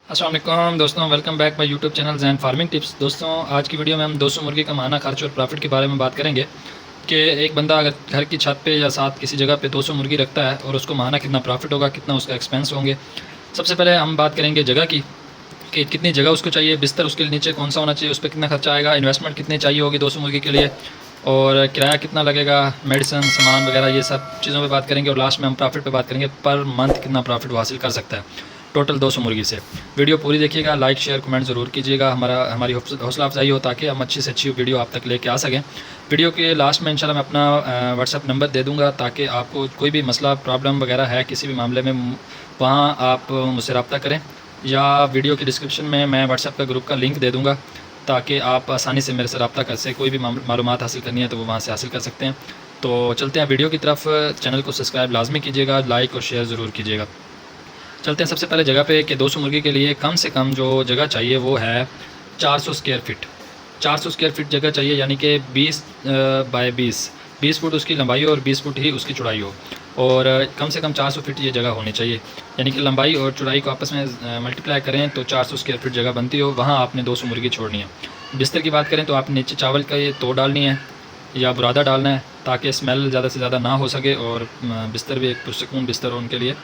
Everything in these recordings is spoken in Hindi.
अस्सलाम वालेकुम दोस्तों, welcome back my YouTube channel Jain farming tips. दोस्तों, आज की वीडियो में हम 200 मुर्गी का माहाना खर्च और प्रॉफिट के बारे में बात करेंगे कि एक बंदा अगर घर की छत पे या साथ किसी जगह पे 200 मुर्गी रखता है और उसको माहाना कितना प्रॉफिट होगा, कितना उसका एक्सपेंस होंगे। सबसे पहले हम बात करेंगे जगह की कि कितनी जगह उसको चाहिए, बिस्तर उसके नीचे कौन सा होना चाहिए, उस पर कितना खर्चा आएगा, इन्वेस्टमेंट कितनी चाहिए होगी 200 मुर्गी के लिए, और किराया कितना लगेगा, मेडिसिन सामान वगैरह, ये सब चीज़ों पे बात करेंगे। और लास्ट में हम प्रॉफिट पे बात करेंगे, पर मंथ कितना प्रॉफिट वो हासिल कर सकता है टोटल 200 मुर्गी से। वीडियो पूरी देखिएगा, लाइक शेयर कमेंट ज़रूर कीजिएगा, हमारी हौसला अफजाई हो ताकि हम अच्छी से अच्छी वीडियो आप तक लेके आ सकें। वीडियो के लास्ट में इंशाल्लाह मैं अपना व्हाट्सअप नंबर दे दूँगा ताकि आपको कोई भी मसला प्रॉब्लम वगैरह है किसी भी मामले में, वहाँ आप मुझसे रब्ता करें, या वीडियो की डिस्क्रिप्शन में मैं व्हाट्सएप का ग्रुप का लिंक दे दूँगा ताकि आप आसानी से मेरे से रब्ता कर सकें। कोई भी मालूमात हासिल करनी है तो वो वहाँ से हासिल कर सकते हैं। तो चलते हैं वीडियो की तरफ। चैनल को सब्सक्राइब लाजमी कीजिएगा, लाइक और शेयर ज़रूर कीजिएगा। चलते हैं सबसे पहले जगह पे कि 200 मुर्गी के लिए कम से कम जो जगह चाहिए वो है 400 स्क्वायर फीट। 400 स्क्वायर फीट जगह चाहिए, यानी कि 20 बाय 20 फुट उसकी लंबाई और 20 फुट ही उसकी चौड़ाई हो, और कम से कम 400 फीट ये जगह होनी चाहिए। यानी कि लंबाई और चौड़ाई को आपस में मल्टीप्लाई करें तो 400 स्क्वायर फीट जगह बनती हो, वहाँ आपने 200 मुर्गी छोड़नी है। बिस्तर की बात करें तो आपने नीचे चावल का ये तो डालनी है या बुरादा डालना है ताकि स्मेल ज़्यादा से ज़्यादा ना हो सके और बिस्तर भी एक पुरसकून बिस्तर हो उनके लिए।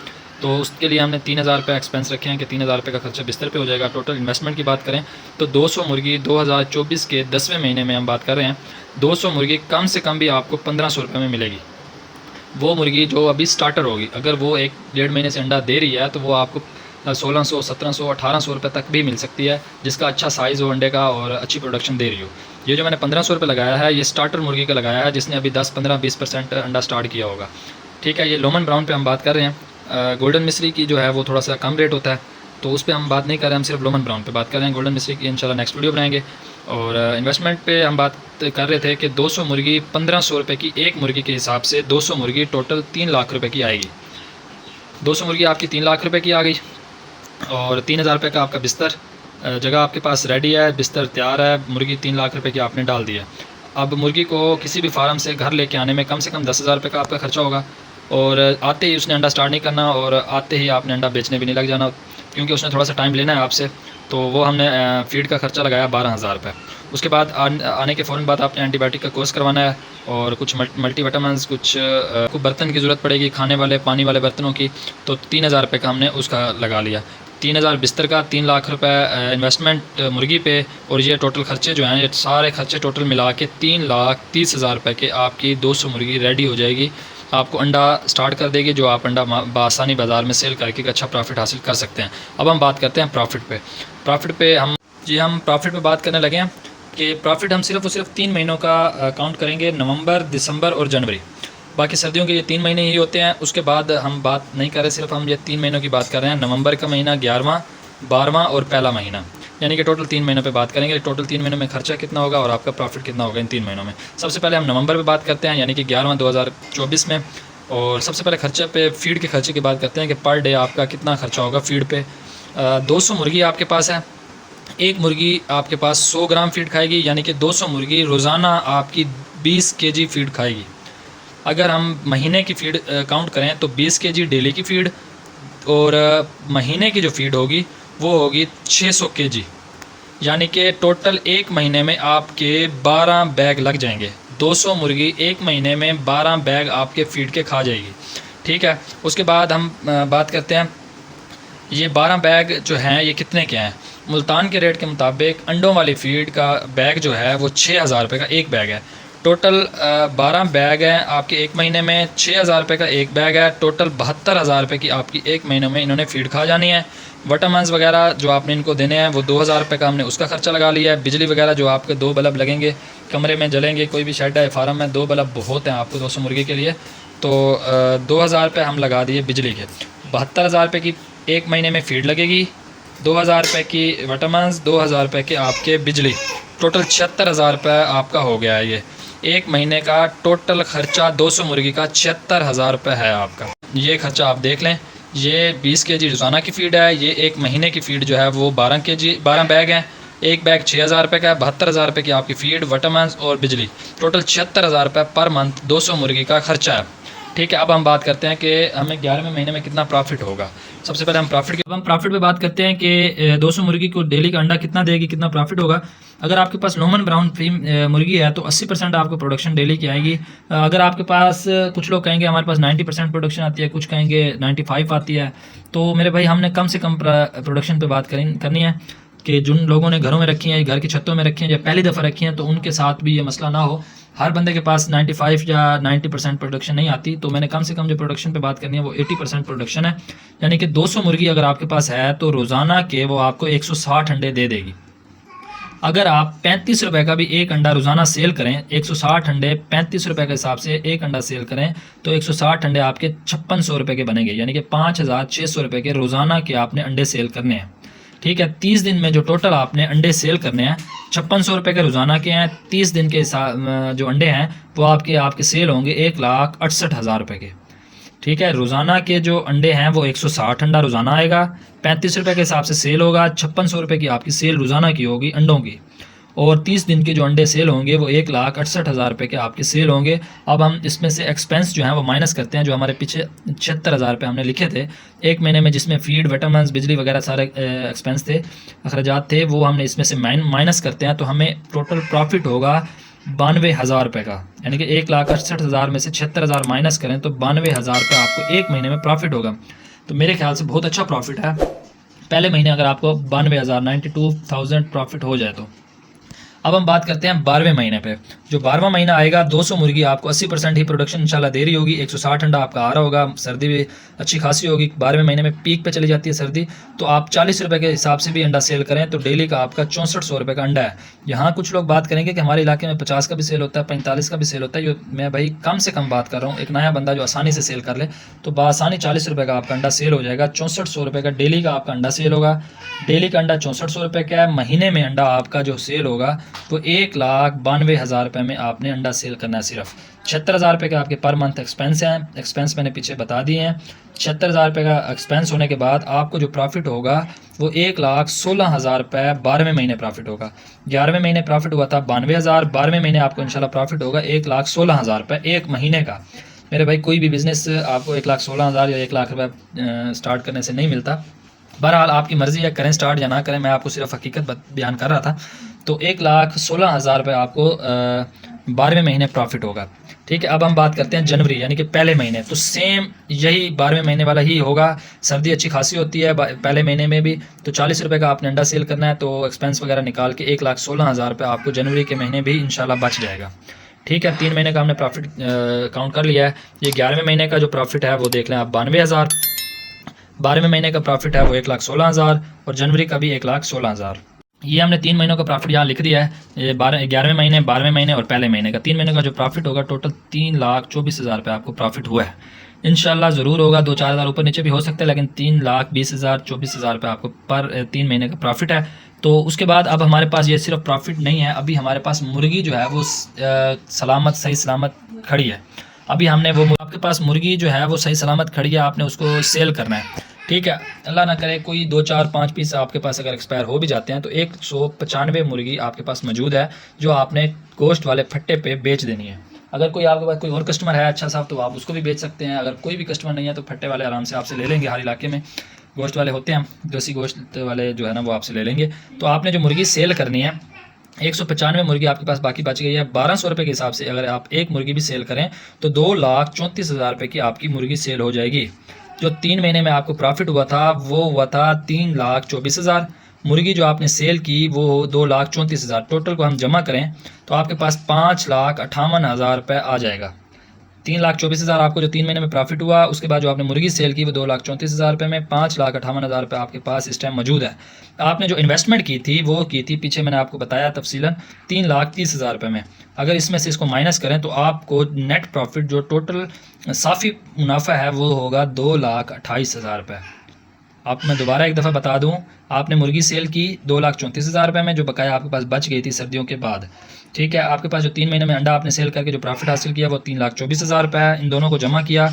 तो उसके लिए हमने 3000 रुपये एक्सपेंस रखे हैं कि 3000 रुपये का खर्चा बिस्तर पे हो जाएगा। टोटल इन्वेस्टमेंट की बात करें तो 200 मुर्गी 2024 के 10वें महीने में हम बात कर रहे हैं। 200 मुर्गी कम से कम भी आपको 1500 रुपये में मिलेगी। वो मुर्गी जो अभी स्टार्टर होगी, अगर वो 1-1.5 महीने से अंडा दे रही है तो वो आपको 1600, 1700, 1800 रुपये तक भी मिल सकती है, जिसका अच्छा साइज़ हो अंडे का और अच्छी प्रोडक्शन दे रही हो। ये जो मैंने 1500 रुपये लगाया है, ये स्टार्टर मुर्गी का लगाया है जिसने अभी 10, 15, 20% अंडा स्टार्ट किया होगा। ठीक है, ये लोमन ब्राउन पे हम बात कर रहे हैं। गोल्डन मिस्री की जो है वो थोड़ा सा कम रेट होता है, तो उस पर हम बात नहीं कर रहे हैं, हम सिर्फ लोमन ब्राउन पे बात कर रहे हैं। गोल्डन मिस्री की इंशाल्लाह नेक्स्ट वीडियो बनाएंगे। और इन्वेस्टमेंट पे हम बात कर रहे थे कि 200 मुर्गी 1500 रुपये की, एक मुर्गी के हिसाब से 200 मुर्गी टोटल 3 लाख रुपये की आएगी। 200 मुर्गी आपकी 3 लाख रुपये की आ गई, और 3000 रुपये का आपका बिस्तर, जगह आपके पास रेडी है, बिस्तर तैयार है, मुर्गी 3 लाख रुपये की आपने डाल दी है। अब मुर्गी को किसी भी फार्म से घर लेके आने में कम से कम 10,000 रुपये का आपका खर्चा होगा, और आते ही उसने अंडा स्टार्ट नहीं करना और आते ही आपने अंडा बेचने भी नहीं लग जाना, क्योंकि उसने थोड़ा सा टाइम लेना है आपसे। तो वो हमने फीड का खर्चा लगाया 12,000 रुपये। उसके बाद आने के फ़ौरन बाद आपने एंटीबायोटिक का कोर्स करवाना है, और कुछ मल्टीविटामिन्स, कुछ बर्तन की ज़रूरत पड़ेगी, खाने वाले पानी वाले बर्तनों की, तो 3000 रुपये का हमने उसका लगा लिया। 3000 बिस्तर का, 3 लाख रुपये इन्वेस्टमेंट मुर्गी पे, और ये टोटल खर्चे जो हैं, ये सारे खर्चे टोटल मिला के 3,30,000 रुपये के आपकी 200 मुर्गी रेडी हो जाएगी। आपको अंडा स्टार्ट कर देगी, जो आप अंडा बासानी बाज़ार में सेल करके एक अच्छा प्रॉफिट हासिल कर सकते हैं। अब हम बात करते हैं प्रॉफिट पे। हम प्रॉफिट पे बात करने लगे हैं कि प्रॉफिट हम सिर्फ और सिर्फ 3 महीनों का काउंट करेंगे, नवंबर, दिसंबर और जनवरी। बाकी सर्दियों के ये 3 महीने ही होते हैं, उसके बाद हम बात नहीं कर रहे, सिर्फ हम ये 3 महीनों की बात कर रहे हैं। नवंबर का महीना, 11वां, 12वां और पहला महीना, यानी कि टोटल 3 महीनों पे बात करेंगे। टोटल 3 महीनों में खर्चा कितना होगा और आपका प्रॉफिट कितना होगा इन 3 महीनों में। सबसे पहले हम नवंबर पे बात करते हैं, यानी कि 11वां 2024 में। और सबसे पहले खर्चे पे, फीड के खर्चे की बात करते हैं कि पर डे आपका कितना खर्चा होगा फीड पे। 200 मुर्गी आपके पास है, एक मुर्गी आपके पास 100 ग्राम फीड खाएगी, यानी कि 200 मुर्गी रोज़ाना आपकी 20 केजी फीड खाएगी। अगर हम महीने की फ़ीड काउंट करें तो 20 केजी डेली की फ़ीड, और महीने की जो फ़ीड होगी वो होगी 600 केजी, यानी कि टोटल एक महीने में आपके 12 बैग लग जाएंगे। 200 मुर्गी एक महीने में 12 बैग आपके फ़ीड के खा जाएगी। ठीक है, उसके बाद हम बात करते हैं ये 12 बैग जो हैं ये कितने के हैं। मुल्तान के रेट के मुताबिक अंडों वाली फ़ीड का बैग जो है वो 6,000 रुपये का एक बैग है। टोटल 12 बैग हैं आपके एक महीने में, 6,000 रुपये का एक बैग है। टोटल 72,000 रुपये की आपकी एक महीने में इन्होंने फ़ीड खा जानी है। विटामिन्स वगैरह जो आपने इनको देने हैं वो 2,000 रुपये का हमने उसका खर्चा लगा लिया है। बिजली वगैरह जो आपके 2 बल्ब लगेंगे, कमरे में जलेंगे, कोई भी शेड है फार्म में 2 बल्ब बहुत हैं आपको 200 मुर्गी के लिए, तो 2,000 रुपये हम लगा दिए बिजली के। 72,000 रुपये की एक महीने में फ़ीड लगेगी, 2,000 रुपये की विटामिन्स, 2,000 रुपये के आपके बिजली, टोटल 76,000 रुपये आपका हो गया है। ये एक महीने का टोटल खर्चा 200 मुर्गी का 76,000 रुपये है आपका। ये खर्चा आप देख लें। ये 20 केजी रोज़ाना की फ़ीड है, ये एक महीने की फ़ीड जो है वो 12 बैग हैं। एक बैग 6,000 रुपये का है, 72,000 रुपये की आपकी फ़ीड, विटामिन्स और बिजली, टोटल 76,000 रुपये पर मंथ 200 मुर्गी का खर्चा है। ठीक है, अब हम बात करते हैं कि हमें 11वें महीने में कितना प्रॉफिट होगा। सबसे पहले हम प्रॉफिट पे बात करते हैं कि 200 मुर्गी को डेली का अंडा कितना देगी, कितना प्रॉफिट होगा। अगर आपके पास लोमन ब्राउन मुर्गी है तो 80% आपको प्रोडक्शन डेली की आएगी। अगर आपके पास, कुछ लोग कहेंगे हमारे पास 90% प्रोडक्शन आती है, कुछ कहेंगे 95 आती है, तो मेरे भाई हमने कम से कम प्रोडक्शन पे बात करनी है कि जिन लोगों ने घरों में रखी हैं, घर की छतों में रखी हैं या पहली दफ़ा रखी हैं, तो उनके साथ भी ये मसला ना हो। हर बंदे के पास 95 या 90% प्रोडक्शन नहीं आती, तो मैंने कम से कम जो प्रोडक्शन पे बात करनी है वो 80% प्रोडक्शन है। यानी कि 200 मुर्गी अगर आपके पास है तो रोज़ाना के वो आपको 160 अंडे दे देगी। अगर आप 35 रुपये का भी एक अंडा रोज़ाना सेल करें, 160 अंडे 35 रुपये के हिसाब से एक अंडा सेल करें तो 160 अंडे आपके 5600 रुपये के बनेंगे, यानी कि 5600 रुपये के रोज़ाना के आपने अंडे सेल करने हैं। ठीक है, 30 दिन में जो टोटल आपने अंडे सेल करने हैं 5600 रुपये के रोज़ाना के हैं। 30 दिन के जो अंडे हैं वो आपके सेल होंगे 1,68,000 रुपये के। ठीक है, रोज़ाना के जो अंडे हैं वो 160 अंडा रोज़ाना आएगा, 35 रुपये के हिसाब से सेल होगा, 5600 रुपये की आपकी सेल रोज़ाना की होगी अंडों की, और 30 दिन के जो अंडे सेल होंगे वो 1,68,000 रुपये के आपके सेल होंगे। अब हम इसमें से एक्सपेंस जो हैं वो माइनस करते हैं, जो हमारे पीछे 76,000 रुपये हमने लिखे थे एक महीने में, जिसमें फीड, विटामिन, बिजली वगैरह सारे एक्सपेंस थे, अखराजात थे, वो हमने इसमें से माइनस करते हैं तो हमें टोटल प्रॉफिट होगा 92,000 रुपये का। यानी कि 1,68,000 में से 76,000 माइनस करें तो 92,000 रुपये आपको एक महीने में प्रॉफिट होगा। तो मेरे ख्याल से बहुत अच्छा प्रॉफिट है पहले महीने अगर आपको 92,000 92,000 प्रॉफिट हो जाए तो। अब हम बात करते हैं 12वें महीने पे। जो 12वां महीना आएगा, 200 मुर्गी आपको 80% ही प्रोडक्शन इंशाल्लाह दे रही होगी, 160 अंडा आपका आ रहा होगा, सर्दी भी अच्छी खासी होगी, 12वें महीने में पीक पे चली जाती है सर्दी, तो आप 40 रुपये के हिसाब से भी अंडा सेल करें तो डेली का आपका 6400 रुपये का अंडा है। यहाँ कुछ लोग बात करेंगे कि हमारे इलाके में 50 का भी सेल होता है, 45 का भी सेल होता है, ये मैं भाई कम से कम बात कर रहा हूँ। एक नया बंदा जो आसानी से सेल कर ले तो बआसानी 40 रुपये का आपका अंडा सेल हो जाएगा। 6400 रुपये का डेली का आपका अंडा सेल होगा। डेली का अंडा 6400 रुपये का है। महीने में अंडा आपका जो सेल होगा तो 1,92,000 रुपये में आपने अंडा सेल करना है। सिर्फ 76,000 रुपये का आपके पर मंथ एक्सपेंस हैं, एक्सपेंस मैंने पीछे बता दिए हैं। 76,000 रुपये का एक्सपेंस होने के बाद आपको जो प्रॉफिट होगा वो 1,16,000 रुपये 12वें महीने प्रॉफिट होगा। 11वें महीने प्रॉफिट हुआ था 92,000, 12वें महीने आपको इंशाल्लाह प्रॉफिट होगा 1,16,000 रुपये एक महीने का। मेरे भाई कोई भी बिज़नेस आपको 1,16,000 या 1,00,000 रुपये स्टार्ट करने से नहीं मिलता। बहरहाल आपकी मर्ज़ी है, करें स्टार्ट या ना करें, मैं आपको सिर्फ हकीकत बयान कर रहा था। तो 1,16,000 रुपये आपको 12वें महीने प्रॉफिट होगा। ठीक है, अब हम बात करते हैं जनवरी यानी कि पहले महीने। तो सेम यही 12वें महीने वाला ही होगा। सर्दी अच्छी खासी होती है पहले महीने में भी, तो 40 रुपये का आपने अंडा सेल करना है, तो एक्सपेंस वगैरह निकाल के 1,16,000 रुपये आपको जनवरी के महीने भी इंशाल्लाह बच जाएगा। ठीक है, 3 महीने का हमने प्रॉफिट काउंट कर लिया है। ये 11वें महीने का जो प्रॉफिट है वो देख लें आप 92,000, 12वें महीने का प्रॉफिट है वो 1,16,000 और जनवरी का भी 1,16,000। ये हमने 3 महीनों का प्रॉफिट यहाँ लिख दिया है। ये 11वें महीने, 12वें महीने और पहले महीने का 3 महीने का जो प्रॉफिट होगा टोटल 3,24,000 रुपये आपको प्रॉफिट हुआ है। इंशाल्लाह ज़रूर होगा, 2-4 हज़ार ऊपर नीचे भी हो सकता है, लेकिन 3,20,000 24,000 रुपये आपको पर 3 महीने का प्रॉफिट है। तो उसके बाद अब हमारे पास ये सिर्फ प्रॉफिट नहीं है, अभी हमारे पास मुर्गी जो है वो सही सलामत खड़ी है। अभी हमने वो आपके पास मुर्गी जो है वो सही सलामत खड़ी है, आपने उसको सेल करना है। ठीक है, अल्लाह ना करे कोई 2, 4, 5 पीस आपके पास अगर एक्सपायर हो भी जाते हैं तो 195 मुर्गी आपके पास मौजूद है जो आपने गोश्त वाले फट्टे पे बेच देनी है। अगर कोई आपके पास कोई और कस्टमर है अच्छा साहब तो आप उसको भी बेच सकते हैं। अगर कोई भी कस्टमर नहीं है तो फट्टे वाले आराम से आपसे ले लेंगे। हर इलाके में गोश्त वाले होते हैं, देसी गोश्त वाले जो है ना वो आपसे ले लेंगे। तो आपने जो मुर्गी सेल करनी है, 195 मुर्गी आपके पास बाकी बच गई है। 1,200 रुपये के हिसाब से अगर आप एक मुर्गी भी सेल करें तो 2,34,000 रुपये की आपकी मुर्गी सेल हो जाएगी। जो 3 महीने में आपको प्रॉफिट हुआ था वो हुआ था 3,24,000। मुर्गी जो आपने सेल की वो 2,34,000। टोटल को हम जमा करें तो आपके पास 5,58,000 रुपये आ जाएगा। 3,24,000 आपको जो 3 महीने में प्रॉफिट हुआ, उसके बाद जो आपने मुर्गी सेल की वो 2,34,000 रुपये में 5,58,000 रुपये आपके पास इस टाइम मौजूद है। आपने जो इन्वेस्टमेंट की थी वो की थी पीछे मैंने आपको बताया तफसीलन 3,30,000 रुपये में। अगर इसमें से इसको माइनस करें तो आपको नेट प्रॉफिट जो टोटल साफ़ी मुनाफा है वो होगा 2,28,000 रुपये। आप मैं दोबारा एक दफ़ा बता दूं, आपने मुर्गी सेल की 2,34,000 रुपये में, जो बकाया आपके पास बच गई थी सर्दियों के बाद। ठीक है, आपके पास जो 3 महीने में अंडा आपने सेल करके जो प्रॉफिट हासिल किया वो 3,24,000 रुपये है। इन दोनों को जमा किया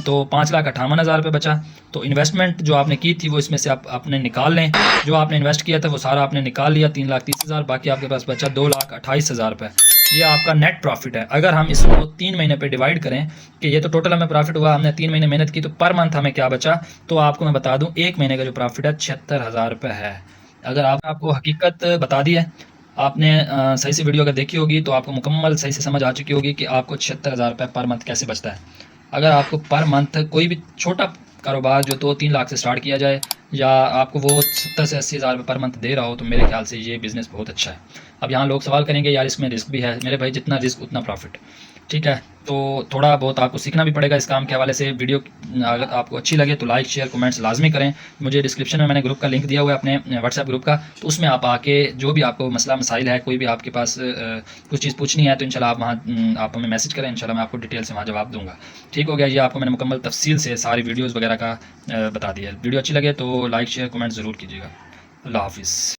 तो 5,58,000 रुपये बचा। तो इन्वेस्टमेंट जो आपने की थी वो इसमें से आप अपने निकाल लें। जो आपने इन्वेस्ट किया था वो सारा आपने निकाल लिया 3,30,000, बाकी आपके पास बचा 2,28,000 रुपये। ये आपका नेट प्रॉफिट है। अगर हम इसको 3 महीने पे डिवाइड करें कि ये तो टोटल हमें प्रॉफिट हुआ, हमने 3 महीने मेहनत की, तो पर मंथ हमें क्या बचा, तो आपको मैं बता दूं 1 महीने का जो प्रॉफिट है 76,000 रुपये है। अगर आपको हकीकत बता दी है, आपने सही से वीडियो अगर देखी होगी तो आपको मुकम्मल सही से समझ आ चुकी होगी कि आपको 76,000 रुपये पर मंथ कैसे बचता है। अगर आपको पर मंथ कोई भी छोटा कारोबार जो 2-3 लाख से स्टार्ट किया जाए, या आपको वो 70 से 80,000 रुपये पर मंथ दे रहा हो, तो मेरे ख्याल से ये बिज़नेस बहुत अच्छा है। अब यहाँ लोग सवाल करेंगे यार इसमें रिस्क भी है। मेरे भाई जितना रिस्क उतना प्रॉफिट, ठीक है। तो थोड़ा बहुत आपको सीखना भी पड़ेगा इस काम के हवाले से। वीडियो अगर आपको अच्छी लगे तो लाइक शेयर कमेंट्स लाजमी करें। मुझे डिस्क्रिप्शन में मैंने ग्रुप का लिंक दिया हुआ है अपने व्हाट्सएप ग्रुप का, तो उसमें आप आके जो भी आपको मसला मसाइल है, कोई भी आपके पास कुछ चीज़ पूछनी है, तो इंशाल्लाह आप वहाँ आप हमें मैसेज करें, इंशाल्लाह मैं आपको डिटेल से वहाँ जवाब दूँगा। ठीक हो गया। ये आपको मैंने मुकम्मल तफसील से सारी वीडियोज़ वगैरह का बता दिया है। वीडियो अच्छी लगे तो लाइक शेयर कमेंट ज़रूर कीजिएगा। अल्लाह हाफिज़।